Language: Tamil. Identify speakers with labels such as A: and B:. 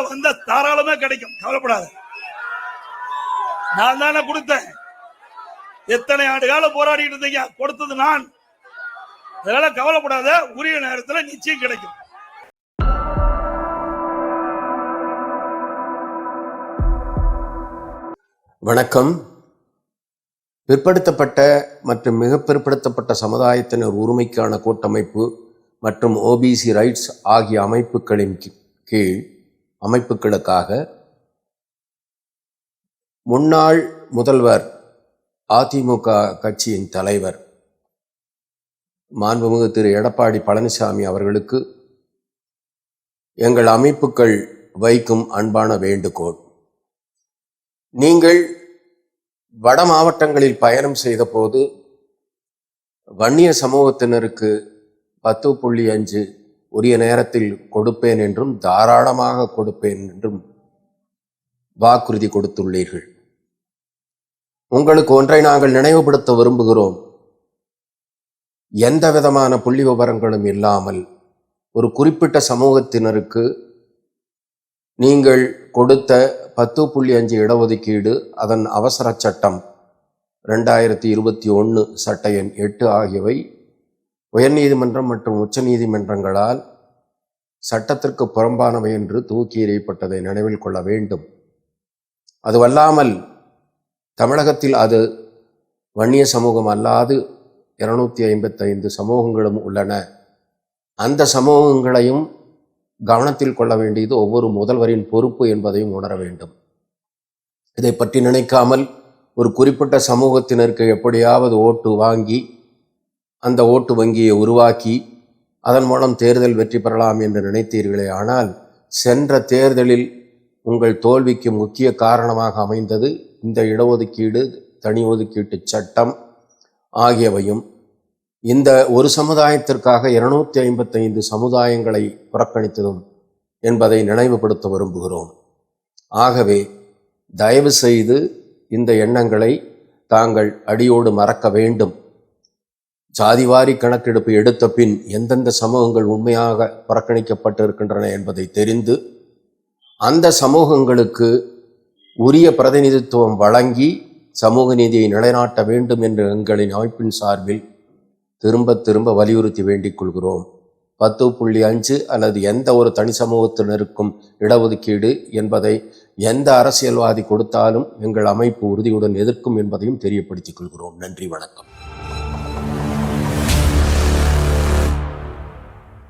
A: வந்த தாராளமா கிடைக்கும், கவலைப்படாத. நான் தானே கொடுத்தேன். எத்தனை ஆண்டு காலம் போராடிட்டு இருந்தீங்க, கொடுத்தது நான். அதனால கவலைப்படாத, உரிய நேரத்தில் நிச்சயம் கிடைக்கும்.
B: வணக்கம். பிற்படுத்தப்பட்ட மற்றும் மிக பிற்படுத்தப்பட்ட சமுதாயத்தினர் உரிமைக்கான கூட்டமைப்பு மற்றும் ஓபிசி ரைட்ஸ் ஆகிய அமைப்புகளின் கீழ் அமைப்புகளுக்காக முன்னாள் முதல்வர் அதிமுக கட்சியின் தலைவர் மாண்புமிகு திரு எடப்பாடி பழனிசாமி அவர்களுக்கு எங்கள் அமைப்புகள் வைக்கும் அன்பான வேண்டுகோள். நீங்கள் வட மாவட்டங்களில் பயணம் செய்த போது வன்னிய சமூகத்தினருக்கு 10.5 உரிய நேரத்தில் கொடுப்பேன் என்றும் தாராளமாக கொடுப்பேன் என்றும் வாக்குறுதி கொடுத்துள்ளீர்கள். உங்களுக்கு ஒன்றை நாங்கள் நினைவுபடுத்த விரும்புகிறோம். எந்த விதமான புள்ளி விவரங்களும் இல்லாமல் ஒரு குறிப்பிட்ட சமூகத்தினருக்கு நீங்கள் கொடுத்த 10.5 இடஒதுக்கீடு, அதன் அவசர சட்டம் 2021 சட்ட எண் 8 ஆகியவை உயர்நீதிமன்றம் மற்றும் உச்ச நீதிமன்றங்களால் சட்டத்திற்கு புறம்பானவை என்று தூக்கி எறியப்பட்டதை நினைவில் கொள்ள வேண்டும். அதுவல்லாமல் தமிழகத்தில் அது வன்னிய சமூகம் அல்லாது 255 சமூகங்களும் உள்ளன. அந்த சமூகங்களையும் கவனத்தில் கொள்ள வேண்டியது ஒவ்வொரு முதல்வரின் பொறுப்பு என்பதையும் உணர வேண்டும். இதை பற்றி நினைக்காமல் ஒரு குறிப்பிட்ட சமூகத்தினருக்கு எப்படியாவது ஓட்டு வாங்கி அந்த ஓட்டு வங்கியை உருவாக்கி அதன் மூலம் தேர்தல் வெற்றி பெறலாம் என்று நினைத்தீர்களே. ஆனால் சென்ற தேர்தலில் உங்கள் தோல்விக்கு முக்கிய காரணமாக அமைந்தது இந்த இடஒதுக்கீடு, தனி ஒதுக்கீட்டு சட்டம் ஆகியவையும். இந்த ஒரு சமுதாயத்திற்காக 255 சமுதாயங்களை புறக்கணித்ததும் என்பதை நினைவுபடுத்த விரும்புகிறோம். ஆகவே தயவு செய்து இந்த எண்ணங்களை தாங்கள் அடியோடு மறக்க வேண்டும். ஜாதிவாரி கணக்கெடுப்பு எடுத்த பின் எந்தெந்த சமூகங்கள் உண்மையாக புறக்கணிக்கப்பட்டிருக்கின்றன என்பதை தெரிந்து அந்த சமூகங்களுக்கு உரிய பிரதிநிதித்துவம் வழங்கி சமூக நீதியை நிலைநாட்ட வேண்டும் என்று எங்களின் அமைப்பின் சார்பில் திரும்ப வலியுறுத்தி வேண்டிக் கொள்கிறோம். 10.5 அல்லது எந்த ஒரு தனி சமூகத்தினருக்கும் இடஒதுக்கீடு என்பதை எந்த அரசியல்வாதி கொடுத்தாலும் எங்கள் அமைப்பு உறுதியுடன் எதிர்க்கும் என்பதையும் தெரியப்படுத்திக் கொள்கிறோம். நன்றி, வணக்கம்.